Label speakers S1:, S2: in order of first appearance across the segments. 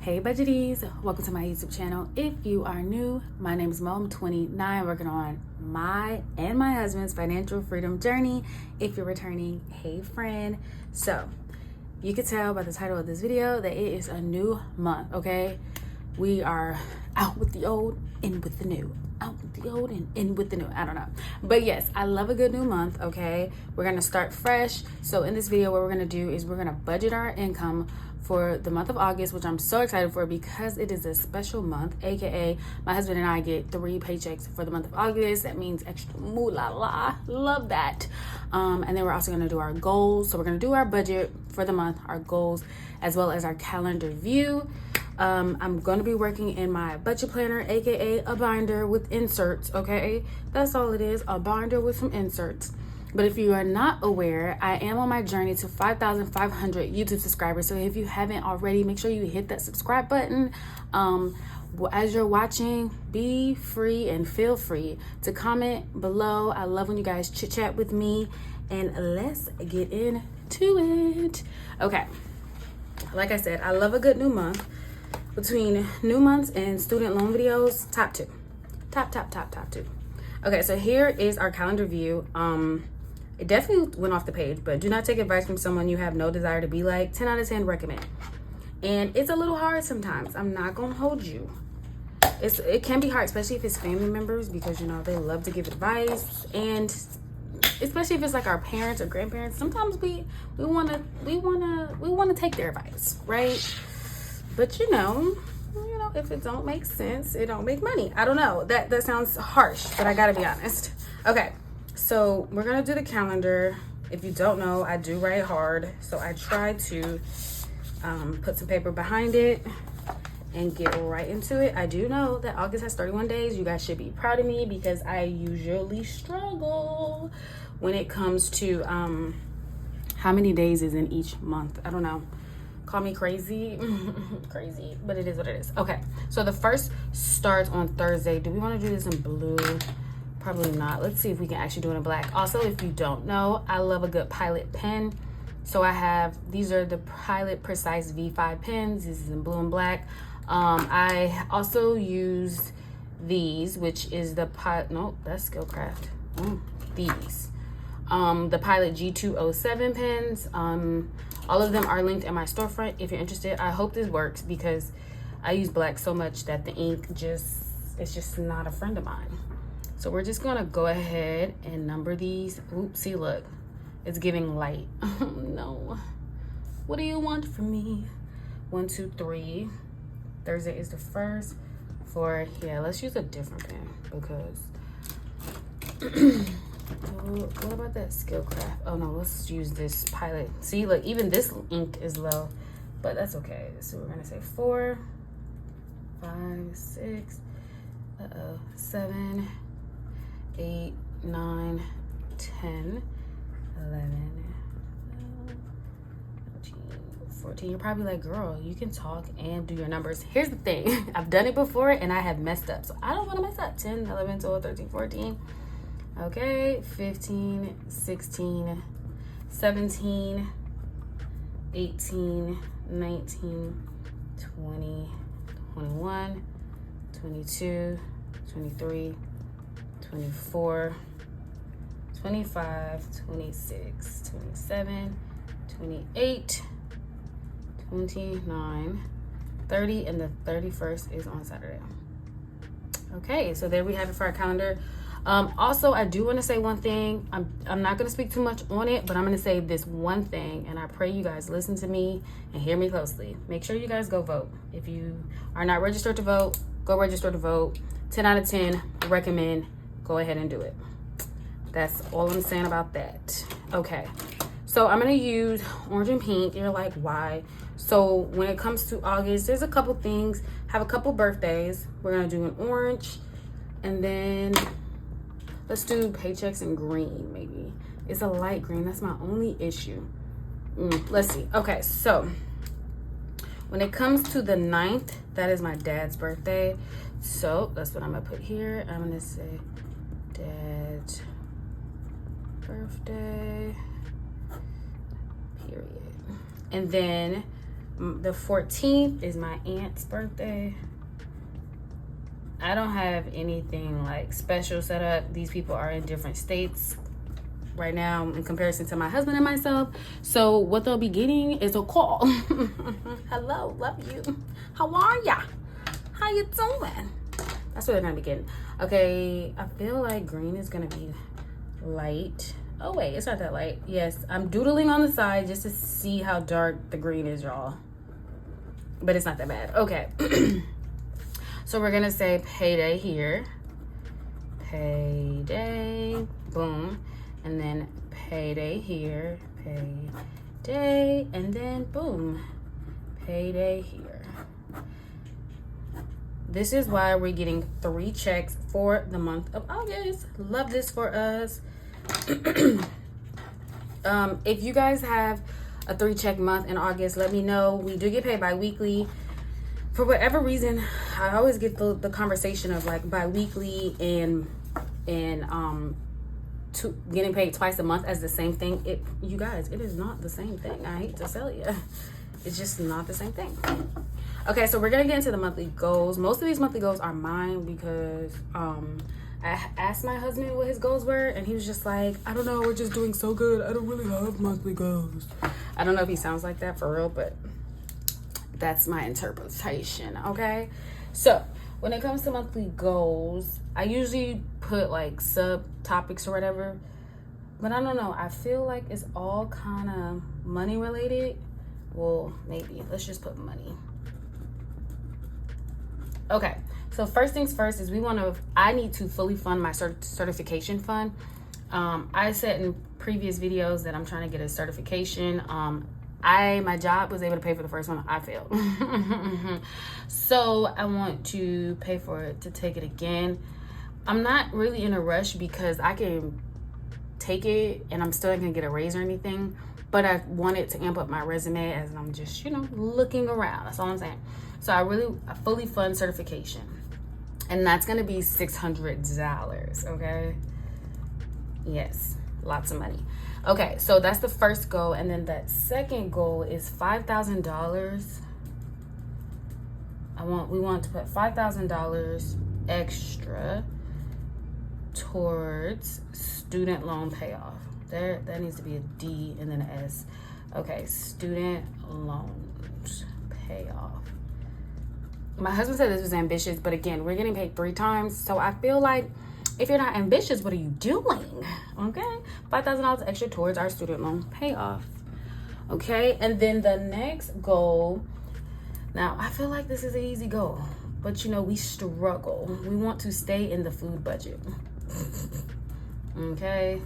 S1: Hey budgeties, welcome to my YouTube channel. If you are new, my name is Mo. I'm 29, working on my and my husband's financial freedom journey. If you're returning, hey friend. So you can tell by the title of this video that it is a new month, okay? We are out with the old, in with the new. Out with the old and in with the new. I don't know. But yes, I love a good new month, okay? We're gonna start fresh. So in this video, what we're gonna do is we're gonna budget our income for the month of August, which I'm so excited for because it is a special month, aka my husband and I get 3 paychecks for the month of August. That means extra moolah, love that. And then we're also gonna do our goals. So we're gonna do our budget for the month, our goals, as well as our calendar view. I'm going to be working in my budget planner, aka a binder with inserts, okay? That's all it is, a binder with some inserts. But if you are not aware, I am on my journey to 5,500 YouTube subscribers. So if you haven't already, make sure you hit that subscribe button. As you're watching, be free and feel free to comment below. I love when you guys chit chat with me, and let's get into it. Okay, like I said, I love a good new month. Between new months and student loan videos, top 2. Top 2. Okay, so here is our calendar view. It definitely went off the page, but do not take advice from someone you have no desire to be like. 10 out of 10 recommend. And it's a little hard sometimes. I'm not gonna hold you. It can be hard, especially if it's family members, because you know they love to give advice, and especially if it's like our parents or grandparents. Sometimes we wanna take their advice, right? But you know, if it don't make sense, it don't make money. I don't know. That sounds harsh, but I gotta be honest. Okay, so we're gonna do the calendar. If you don't know, I do write hard, so I try to put some paper behind it and get right into it. I do know that August has 31 days. You guys should be proud of me because I usually struggle when it comes to how many days is in each month. I don't know. Call me crazy, crazy, but it is what it is. Okay, so the first starts on Thursday. Do we want to do this in blue? Probably not. Let's see if we can actually do it in black. Also, if you don't know, I love a good Pilot pen. So I have, these are the Pilot Precise V5 pens. This is in blue and black. I also use these, which is the Pilot, nope, that's Skillcraft. These. The Pilot G207 pens. All of them are linked in my storefront if you're interested. I hope this works because I use black so much that the ink it's just not a friend of mine. So we're just gonna go ahead and number these. Oops, see, look, it's giving light. No, what do you want from me? 1, 2, 3. Thursday is the first. Yeah, let's use a different pen because what about that Skillcraft? Oh no, let's use this Pilot. See, look, even this ink is low, but that's okay. So we're gonna say 4, 5, 6, 7, 8, 9, 10, 11, 13, 14. You're probably like, girl, you can talk and do your numbers. Here's the thing. I've done it before and I have messed up, so I don't want to mess up. 10, 11, 12, 13, 14. Okay, 15, 16, 17, 18, 19, 20, 21, 22, 23, 24, 25, 26, 27, 28, 29, 30, and the 31st is on Saturday. Okay, so there we have it for our calendar. Also, I do want to say one thing. I'm not going to speak too much on it, but I'm going to say this one thing, and I pray you guys listen to me and hear me closely. Make sure you guys go vote. If you are not registered to vote, go register to vote. 10 out of 10, recommend. Go ahead and do it. That's all I'm saying about that. Okay, so I'm going to use orange and pink. You're like, why? So when it comes to August, there's a couple things. Have a couple birthdays. We're going to do an orange, and then let's do Paychecks in green, maybe. It's a light green. That's my only issue. Let's see. Okay, so when it comes to the 9th, that is my dad's birthday. So that's what I'm going to put here. I'm going to say dad's birthday, period. And then The 14th is my aunt's birthday. I don't have anything like special set up. These people are in different states right now in comparison to my husband and myself. So what they'll be getting is a call. Hello, love you. How are ya? How you doing? That's what they're gonna be getting. Okay, I feel like green is gonna be light. Oh wait, it's not that light. Yes, I'm doodling on the side just to see how dark the green is, y'all. But it's not that bad. Okay. So we're gonna say payday here. Payday, boom. And then payday here, payday, and then boom, payday here. This is why we're getting 3 checks for the month of August. Love this for us. If you guys have a 3-check month in August, let me know. We do get paid bi-weekly. For whatever reason, I always get the conversation of like bi-weekly and getting paid twice a month as the same thing. You guys, it is not the same thing. I hate to tell you. It's just not the same thing. Okay, so we're gonna get into the monthly goals. Most of these monthly goals are mine because I asked my husband what his goals were, and he was just like, I don't know, we're just doing so good. I don't really have monthly goals. I don't know if he sounds like that for real, but that's my interpretation, okay? So when it comes to monthly goals, I usually put like subtopics or whatever, but I don't know. I feel like it's all kind of money related. Well, maybe. Let's just put money. Okay, so first things first is I need to fully fund my certification fund. I said in previous videos that I'm trying to get a certification. My job was able to pay for the first one. I failed. So I want to pay for it to take it again. I'm not really in a rush because I can take it and I'm still not gonna get a raise or anything, but I wanted to amp up my resume as I'm just, looking around. That's all I'm saying. So I fully fund certification, and that's gonna be $600, okay? Yes, lots of money. Okay, so that's the first goal, and then that second goal is $5,000. We want to put $5,000 extra towards student loan payoff. That needs to be a D and then an S. Okay, student loans payoff. My husband said this was ambitious, but again, we're getting paid 3 times, so I feel like if you're not ambitious, what are you doing? Okay, $5,000 extra towards our student loan payoff. Okay, and then the next goal. Now, I feel like this is an easy goal, but we struggle. We want to stay in the food budget. Okay.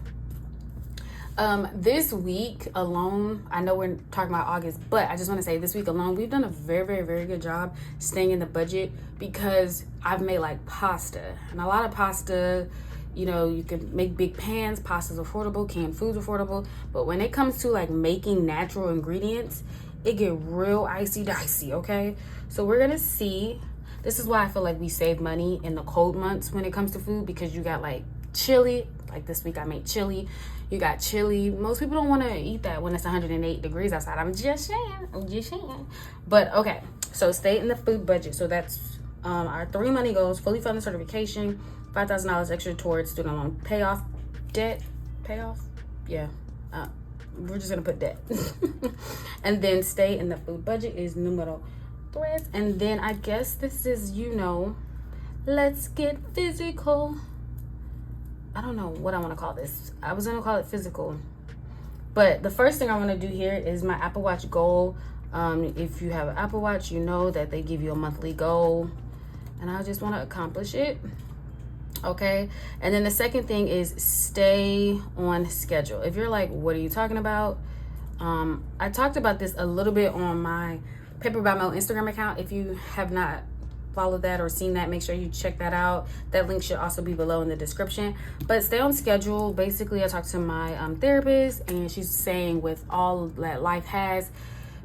S1: This week alone, I know we're talking about August, but I just want to say this week alone, we've done a very, very, very good job staying in the budget because I've made like pasta, and a lot of pasta, you can make big pans. Pasta's affordable, canned food's affordable, but when it comes to like making natural ingredients, it get real icy dicey. Okay, so we're gonna see. This is why I feel like we save money in the cold months when it comes to food, because you got like chili. Like this week I made chili. You got chili. Most people don't want to eat that when it's 108 degrees outside. I'm just saying. But okay, so stay in the food budget. So that's our 3 money goals: fully fund the certification, $5,000 extra towards student loan payoff, debt payoff. Yeah, we're just gonna put debt. And then stay in the food budget is numero 3. And then I guess this is, let's get physical. I don't know what I want to call this. I was gonna call it physical, but the first thing I want to do here is my Apple Watch goal. If you have an Apple Watch, you know that they give you a monthly goal, and I just want to accomplish it. Okay, and then the second thing is stay on schedule. If you're like, what are you talking about? I talked about this a little bit on my Paper by Mo Instagram account. If you have not followed that or seen that, make sure you check that out. That link should also be below in the description. But stay on schedule. Basically, I talked to my therapist, and she's saying with all that life has,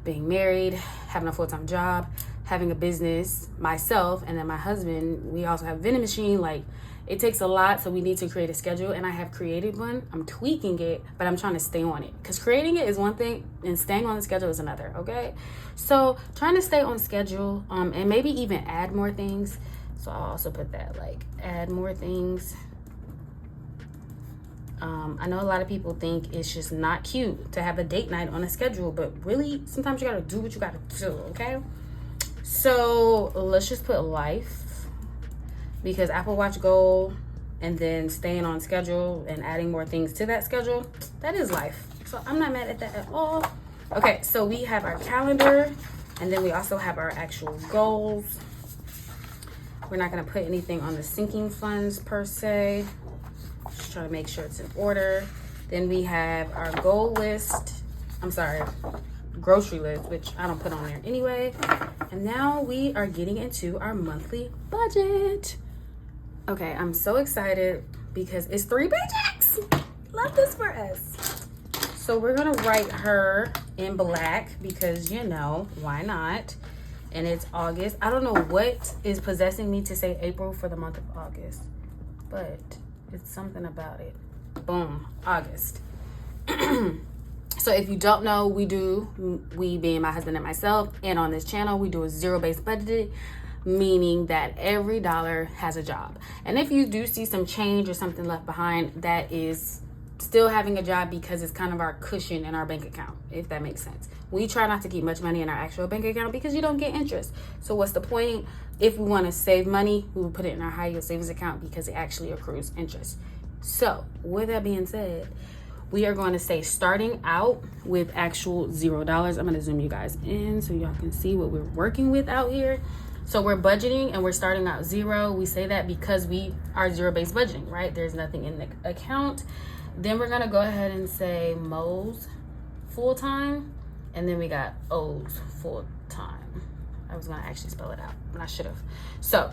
S1: being married, having a full-time job, having a business myself, and then my husband, we also have a vending machine. Like, it takes a lot, so we need to create a schedule, and I have created one. I'm tweaking it, but I'm trying to stay on it, because creating it is one thing and staying on the schedule is another. Okay, so trying to stay on schedule, and maybe even add more things. So I'll also put that, like, add more things. I know a lot of people think it's just not cute to have a date night on a schedule, but really sometimes you gotta do what you gotta do. Okay, so let's just put life, because Apple Watch goal and then staying on schedule and adding more things to that schedule, that is life. So I'm not mad at that at all. Okay, so we have our calendar, and then we also have our actual goals. We're not gonna put anything on the sinking funds per se. Just trying to make sure it's in order. Then we have our goal list. Grocery list, which I don't put on there anyway. And now we are getting into our monthly budget. Okay, I'm so excited because it's 3 paychecks. Love this for us. So we're gonna write her in black because, you know, why not? And it's August. I don't know what is possessing me to say April for the month of August, but it's something about it. Boom, August. So if you don't know, we being my husband and myself, and on this channel, we do a zero-based budget, meaning that every dollar has a job. And if you do see some change or something left behind, that is still having a job, because it's kind of our cushion in our bank account, if that makes sense. We try not to keep much money in our actual bank account because you don't get interest. So what's the point? If we want to save money, we will put it in our high yield savings account because it actually accrues interest. So with that being said, we are going to say starting out with actual $0. I'm going to zoom you guys in so y'all can see what we're working with out here. So we're budgeting and we're starting out 0. We say that because we are zero-based budgeting, right? There's nothing in the account. Then we're going to go ahead and say Mo's full-time, and then we got O's full-time. I was going to actually spell it out, and I should have. So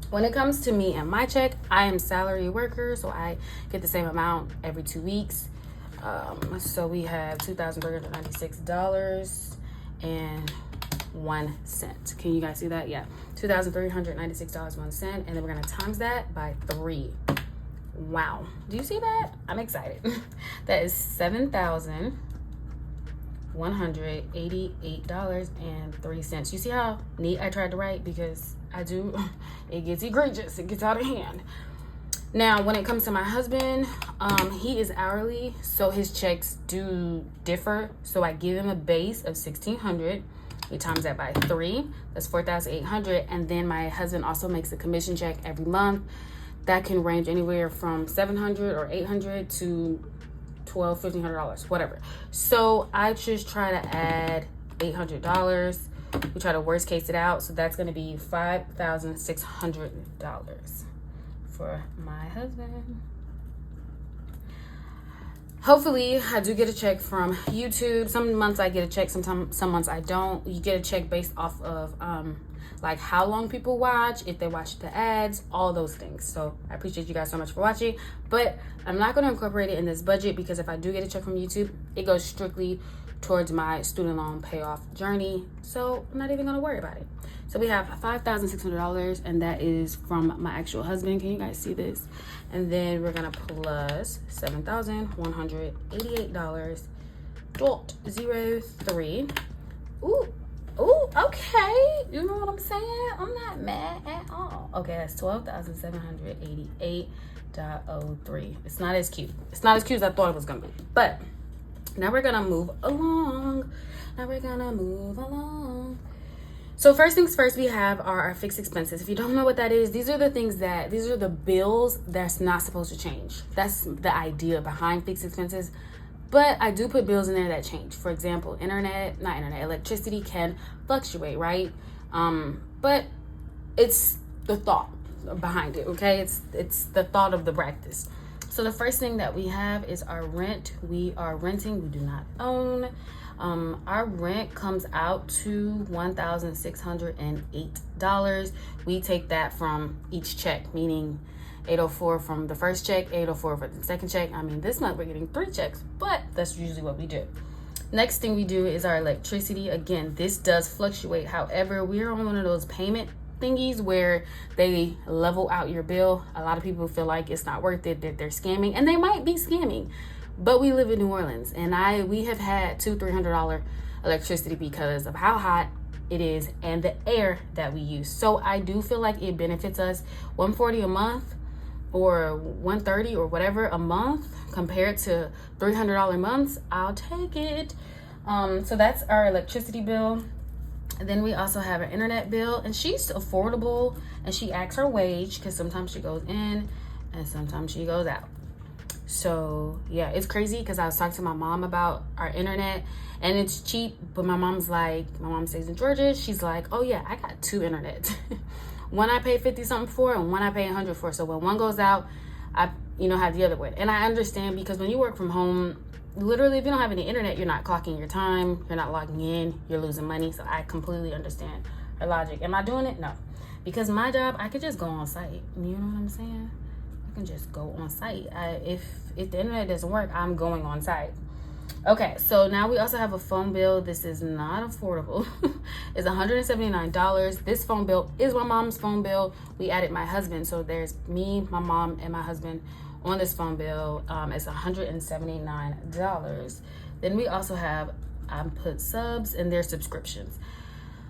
S1: when it comes to me and my check, I am salary worker, so I get the same amount every 2 weeks. So we have $2,396.01. Can you guys see that? Yeah, $2,396.01, and then we're going to times that by 3. Wow, do you see that? I'm excited. That is $7,188.03. You see how neat I tried to write? Because I do, it gets egregious, it gets out of hand. Now, when it comes to my husband, he is hourly, so his checks do differ. So I give him a base of $1,600. We times that by 3, that's $4,800. And then my husband also makes a commission check every month. That can range anywhere from $700 or $800 to $1,200, $1,500, whatever. So I just try to add $800. We try to worst case it out. So that's going to be $5,600 for my husband. Hopefully I do get a check from YouTube. Some months I get a check, some months I don't. You get a check based off of like how long people watch, if they watch the ads, all those things. So I appreciate you guys so much for watching, but I'm not going to incorporate it in this budget because if I do get a check from YouTube, it goes strictly towards my student loan payoff journey. So I'm not even going to worry about it. So we have $5,600, and that is from my actual husband. Can you guys see this? And then we're going to plus $7,188.03. Ooh, okay. You know what I'm saying? I'm not mad at all. Okay, that's $12,788.03. It's not as cute. It's not as cute as I thought it was gonna be. But now we're gonna move along. So first things first, we have our fixed expenses. If you don't know what that is, these are the bills that's not supposed to change. That's the idea behind fixed expenses. But I do put bills in there that change. For example, electricity can fluctuate, right? But it's the thought behind it, okay? It's the thought of the practice. So the first thing that we have is our rent. We are renting, we do not own. Our rent comes out to $1,608. We take that from each check, meaning $804 from the first check, $804 for the second check. I mean, this month we're getting 3 checks, but that's usually what we do. Next thing we do is our electricity. Again, this does fluctuate. However, we are on one of those payment thingies where they level out your bill. A lot of people feel like it's not worth it, that they're scamming, and they might be scamming. But we live in New Orleans, and we have had $200-300 electricity because of how hot it is and the air that we use. So I do feel like it benefits us. $140 a month or $130 or whatever a month compared to $300 months, I'll take it. So that's our electricity bill. And then we also have an internet bill, and she's affordable, and she acts her wage because sometimes she goes in and sometimes she goes out. So yeah, it's crazy because I was talking to my mom about our internet, and it's cheap, but my mom stays in Georgia. She's like, oh yeah, I got 2 internets. One I pay 50 something for, and one I pay 100 for. So when one goes out, I have the other one. And I understand, because when you work from home, literally, if you don't have any internet, you're not clocking your time, you're not logging in, you're losing money. So I completely understand her logic. Am I doing it? No, because my job, I could just go on site. You know what I'm saying? I can just go on site. If the internet doesn't work, I'm going on site. Okay, so now we also have a phone bill. This is not affordable. It's $179. This phone bill is my mom's phone bill. We added my husband, so there's me, my mom, and my husband on this phone bill. It's $179. Then we also have put subs and their subscriptions.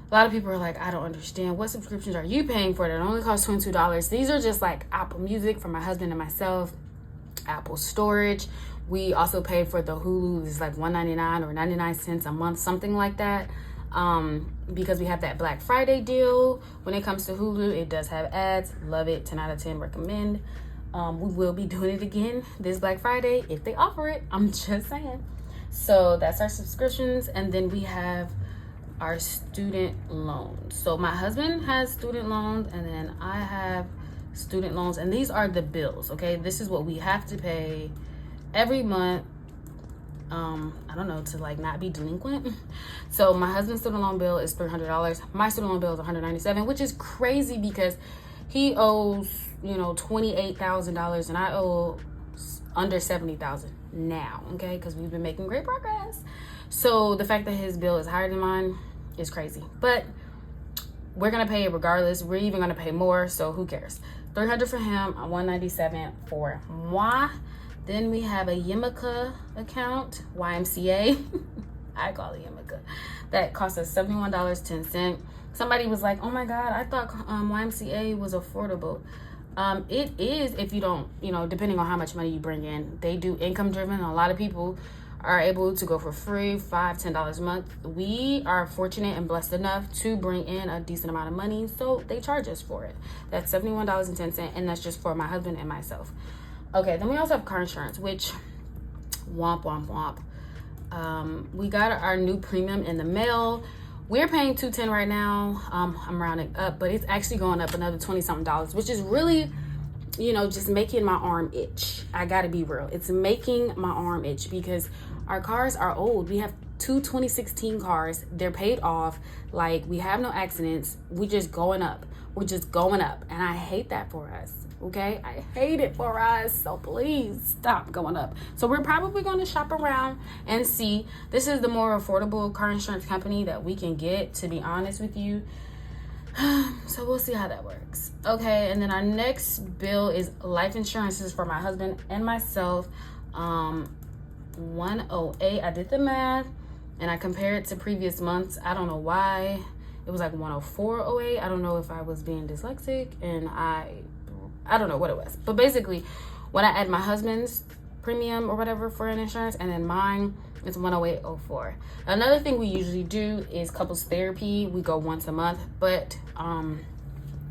S1: A lot of people are like, I don't understand. What subscriptions are you paying for that only cost $22? These are just like Apple Music for my husband and myself, Apple storage. We also pay for the Hulu. It's like $1.99 or 99 cents a month, something like that. Because we have that Black Friday deal. When it comes to Hulu, it does have ads. Love it. 10 out of 10 recommend. We will be doing it again this Black Friday if they offer it. I'm just saying. So that's our subscriptions. And then we have our student loans. So my husband has student loans, and then I have student loans, and these are the bills. Okay, this is what we have to pay every month. I don't know, to like not be delinquent. So my husband's student loan bill is $300. My student loan bill is $197, which is crazy because he owes $28,000, and I owe under $70,000 now. Okay, because we've been making great progress. So the fact that his bill is higher than mine is crazy, but we're gonna pay it regardless. We're even gonna pay more, so who cares? $300 for him, $197 for moi. Then we have a Yimika account, YMCA. I call it Yimika. That costs us $71.10. Somebody was like, oh my God, I thought YMCA was affordable. It is if you don't, depending on how much money you bring in. They do income driven. A lot of people are able to go for free, $5-10 a month. We are fortunate and blessed enough to bring in a decent amount of money, so they charge us for it. That's $71.10, and that's just for my husband and myself. Okay, then we also have car insurance, which womp womp womp. We got our new premium in the mail. We're paying $210 right now. I'm rounding up, but it's actually going up another $20-something, which is really, just making my arm itch. I gotta be real. It's making my arm itch because our cars are old. We have 2 2016 cars. They're paid off. Like, we have no accidents. We're just going up. And I hate that for us. Okay, I hate it for us, so please stop going up. So we're probably going to shop around and see. This is the more affordable car insurance company that we can get, to be honest with you. So we'll see how that works. Okay, and then our next bill is life insurance. This is for my husband and myself. 108. I did the math and I compared it to previous months. I don't know why it was like 104.08. I don't know if I was being dyslexic, and I don't know what it was, but basically when I add my husband's premium or whatever for an insurance and then mine, it's 108.04. Another thing we usually do is couples therapy. We go once a month, but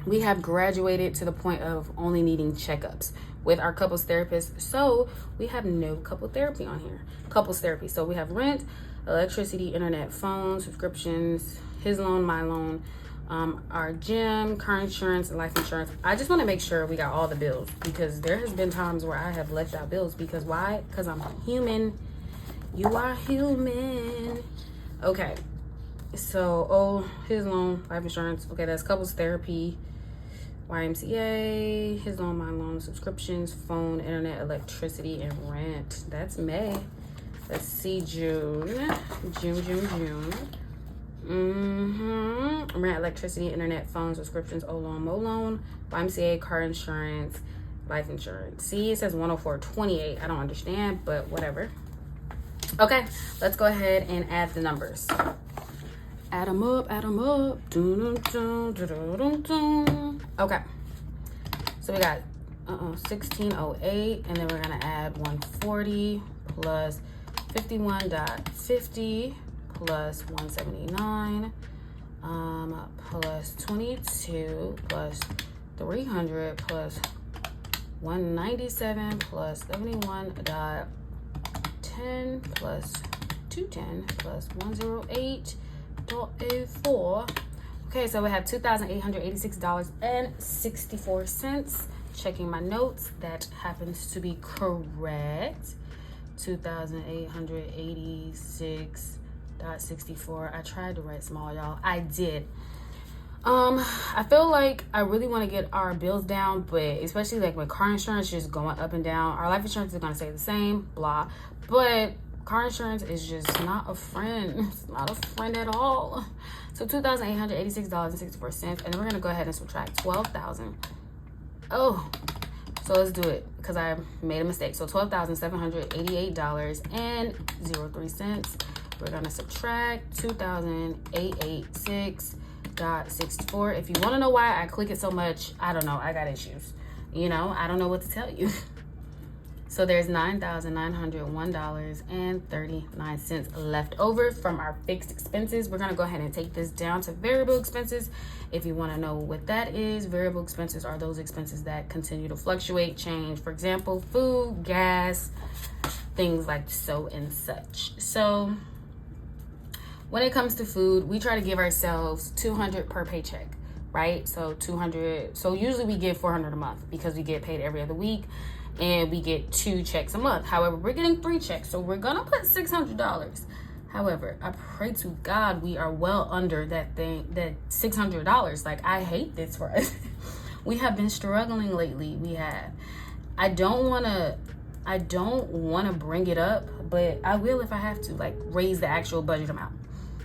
S1: we have graduated to the point of only needing checkups with our couples therapist, so we have no couple therapy on here. Couples therapy, so we have rent, electricity, internet, phone, subscriptions, his loan, my loan, our gym, car insurance, and life insurance. I just want to make sure we got all the bills, because there has been times where I have left out bills. Because why? Because I'm human. You are human. Okay, so his loan, life insurance. Okay, that's couples therapy, YMCA, his loan, my loan, subscriptions, phone, internet, electricity, and rent. That's May. Let's see, June. Rent, electricity, internet, phone, subscriptions, O-loan, Mo-loan, YMCA, car insurance, life insurance. See, it says 104.28. I don't understand, but whatever. Okay, let's go ahead and add the numbers. Add them up. Okay, so we got 1608, and then we're gonna add 140 plus 51.50 plus 179 plus 22 plus 300 plus 197 plus 71.10 plus 210 plus 108.04. Okay, so we have $2,886.64. Checking my notes, that happens to be correct. $2,886.64. I tried to write small, y'all. I did. I feel like I really want to get our bills down, but especially like with car insurance just going up and down. Our life insurance is going to stay the same, blah. But car insurance is just not a friend. It's not a friend at all. So $2,886.64, and then we're going to go ahead and subtract 12,000. Oh, so let's do it because I made a mistake. So $12,788.03. We're going to subtract 2,886.64. If you want to know why I click it so much, I don't know. I got issues. You know, I don't know what to tell you. So there's $9,901.39 left over from our fixed expenses. We're going to go ahead and take this down to variable expenses. If you want to know what that is, variable expenses are those expenses that continue to fluctuate, change. For example, food, gas, things like so and such. So when it comes to food, we try to give ourselves $200 per paycheck, right? So $200. So usually we give $400 a month because we get paid every other week. And we get 2 checks a month. However, we're getting 3 checks, so we're gonna put $600. However, I pray to God we are well under that $600. Like, I hate this for us. We have been struggling lately. We have. I don't wanna bring it up, but I will if I have to, like, raise the actual budget amount.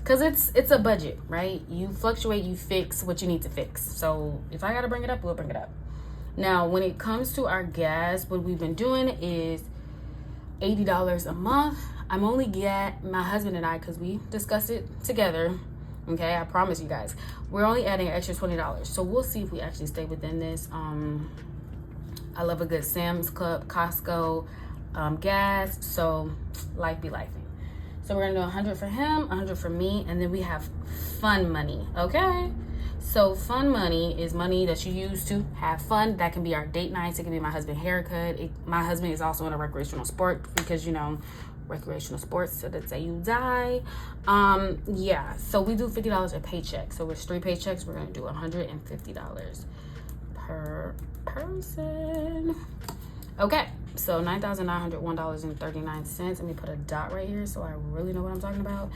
S1: Cause it's a budget, right? You fluctuate, you fix what you need to fix. So if I gotta bring it up, we'll bring it up. Now, when it comes to our gas, what we've been doing is $80 a month. I'm only my husband and I, because we discussed it together. Okay, I promise you guys. We're only adding an extra $20. So we'll see if we actually stay within this. I love a good Sam's Club, Costco, gas. So life be lifing. So we're gonna do 100 for him, 100 for me, and then we have fun money, okay? So fun money is money that you use to have fun. That can be our date nights. It can be my husband's haircut. My husband is also in a recreational sport because, you know, recreational sports, so that's how you die. Yeah, so we do $50 a paycheck. So with 3 paychecks, we're going to do $150 per person. Okay, so $9,901.39. Let me put a dot right here so I really know what I'm talking about.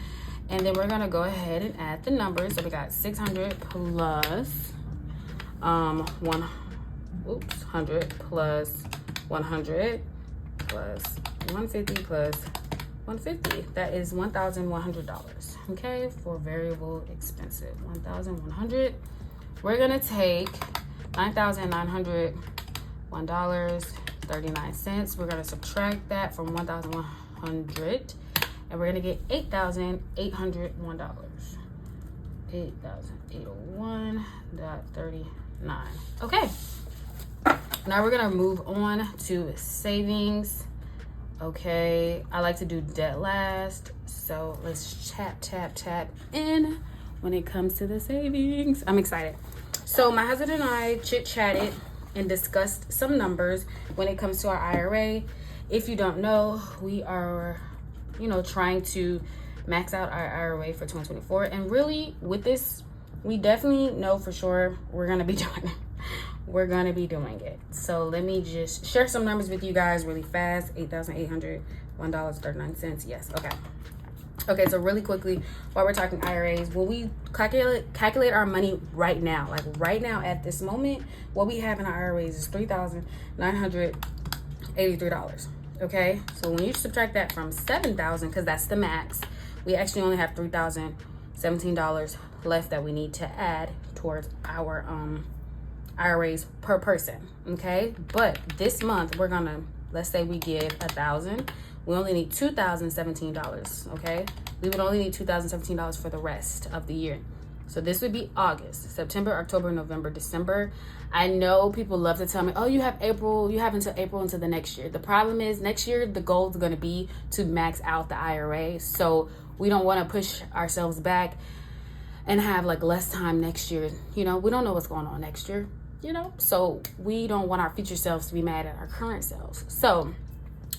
S1: And then we're gonna go ahead and add the numbers. So we got 600 plus 100 plus 100 plus 150 plus 150. That is $1,100. Okay, for variable expenses. 1,100. We're gonna take $9,901.39. We're gonna subtract that from 1,100. And we're gonna get $8,801. $8,801.39. Okay. Now we're gonna move on to savings. Okay. I like to do debt last. So let's tap in when it comes to the savings. I'm excited. So my husband and I chit-chatted and discussed some numbers when it comes to our IRA. If you don't know, we are trying to max out our IRA for 2024. And really, with this, we definitely know for sure we're going to be doing it. We're going to be doing it. So let me just share some numbers with you guys really fast. $8,801.39. Yes. Okay, so really quickly, while we're talking IRAs, when we calculate our money right now, like right now at this moment, what we have in our IRAs is $3,983. Okay, so when you subtract that from $7,000, because that's the max, we actually only have $3,017 left that we need to add towards our IRAs per person. Okay, but this month we're gonna, let's say we give $1,000, we only need $2,017. Okay, we would only need $2,017 for the rest of the year. So this would be August, September, October, November, December. I know people love to tell me, oh, you have until April into the next year. The problem is next year, the goal is going to be to max out the IRA. So we don't want to push ourselves back and have like less time next year. You know, we don't know what's going on next year, you know, so we don't want our future selves to be mad at our current selves. So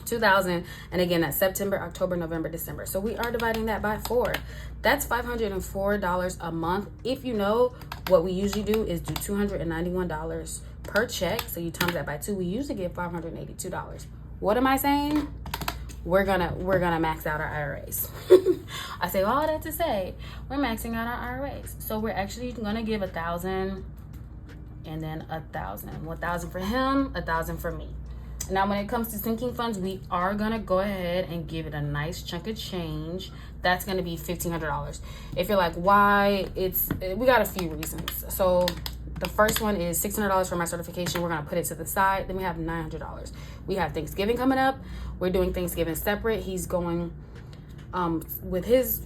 S1: 2,000, and again, that's September, October, November, December. So we are dividing that by 4. That's $504 a month. If you know, what we usually do is do $291 per check. So you times that by 2, we usually get $582. What am I saying? We're gonna max out our IRAs. I say all that to say we're maxing out our IRAs. So we're actually gonna give 1,000 and then 1,000. 1,000 for him, 1,000 for me. Now, when it comes to sinking funds, we are going to go ahead and give it a nice chunk of change. That's going to be $1,500. If you're like, why? We got a few reasons. So the first one is $600 for my certification. We're going to put it to the side. Then we have $900. We have Thanksgiving coming up. We're doing Thanksgiving separate. He's going with his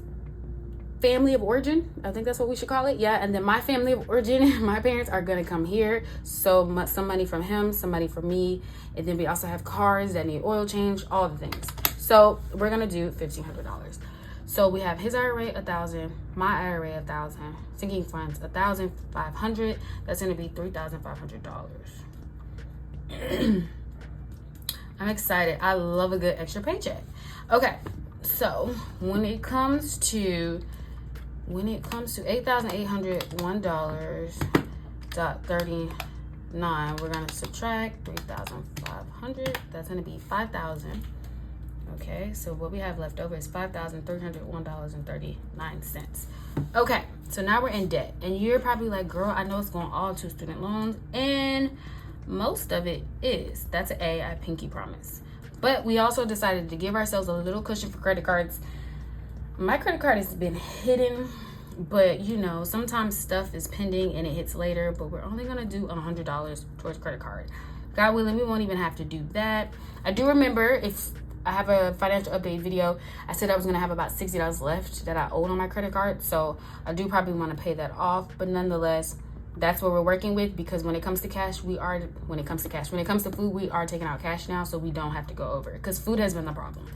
S1: family of origin, I think that's what we should call it. Yeah, and then my family of origin, my parents are gonna come here, so some money from him, some money from me, and then we also have cars that need oil change, all the things. So we're gonna do $1,500. So we have his IRA 1,000, my IRA 1,000, sinking funds 1,500. That's gonna be $3,500. I'm excited. I love a good extra paycheck. Okay, so when it comes to $8,801.39, we're gonna subtract 3,500. That's gonna be 5,000. Okay, so what we have left over is $5,301.39. Okay, so now we're in debt, and you're probably like, girl, I know it's going all to student loans, and most of it is. That's an A, I pinky promise. But we also decided to give ourselves a little cushion for credit cards. My credit card has been hidden, but you know, sometimes stuff is pending and it hits later, but we're only gonna do $100 towards credit card. God willing, we won't even have to do that. I do remember, if I have a financial update video, I said I was gonna have about $60 left that I owed on my credit card. So I do probably wanna pay that off, but nonetheless, that's what we're working with, because when it comes to food, we are taking out cash now, so we don't have to go over, because food has been the problem.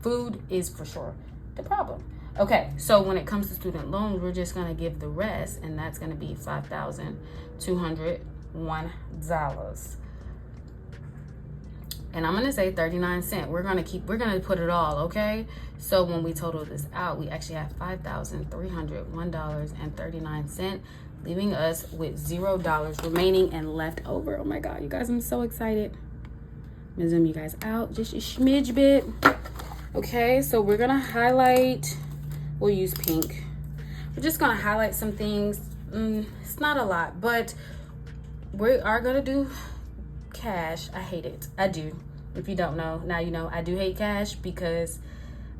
S1: Food is for sure the problem. Okay, so when it comes to student loans, we're just gonna give the rest, and that's gonna be $5,201. And I'm gonna say 39 cents. We're gonna put it all, okay? So when we total this out, we actually have $5,301.39, leaving us with $0 remaining and left over. Oh my God, you guys, I'm so excited. I'm gonna zoom you guys out just a smidge bit. Okay, so we're gonna highlight, we'll use pink. We're just gonna highlight some things. It's not a lot, but we are gonna do cash. I hate it. I do. If you don't know, now you know. I do hate cash because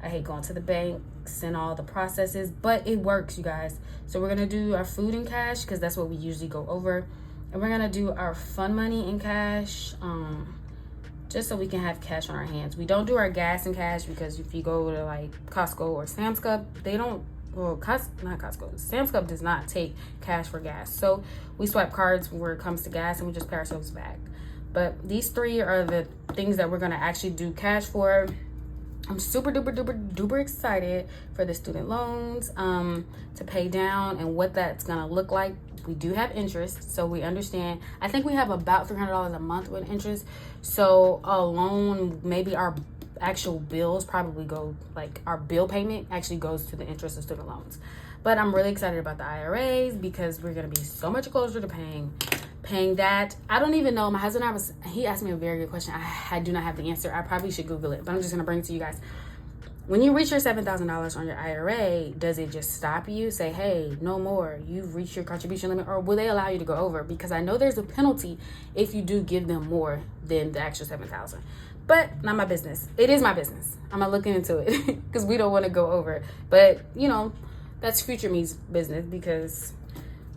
S1: I hate going to the banks and all the processes, but it works, you guys. So we're gonna do our food in cash, because that's what we usually go over, and we're gonna do our fun money in cash, just so we can have cash on our hands. We don't do our gas in cash, because if you go to like Costco or Sam's Club, they don't, well, not Costco, Sam's Club does not take cash for gas. So we swipe cards where it comes to gas, and we just pay ourselves back. But these 3 are the things that we're gonna actually do cash for. I'm super duper excited for the student loans to pay down, and what that's gonna look like. We do have interest, so we understand. I think we have about $300 a month with interest. So a loan, maybe our actual bills probably go, like our bill payment actually goes to the interest of student loans. But I'm really excited about the IRAs, because we're gonna be so much closer to paying that. I don't even know. My husband, he asked me a very good question. I do not have the answer. I probably should Google it, but I'm just gonna bring it to you guys. When you reach your $7,000 on your IRA, does it just stop you? Say, hey, no more. You've reached your contribution limit, or will they allow you to go over? Because I know there's a penalty if you do give them more than the extra $7,000. but not my business. It is my business. I'm not looking into it because we don't want to go over it. But, you know, that's future me's business because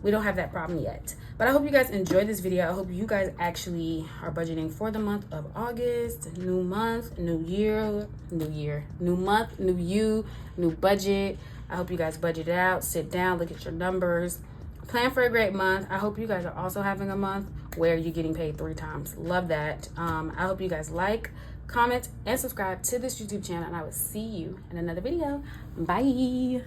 S1: we don't have that problem yet. But I hope you guys enjoyed this video. I hope you guys actually are budgeting for the month of August. New month, new year, new month, new you, new budget. I hope you guys budget it out, sit down, look at your numbers, plan for a great month. I hope you guys are also having a month where you're getting paid 3 times. Love that. I hope you guys like, comment, and subscribe to this YouTube channel, and I will see you in another video. Bye.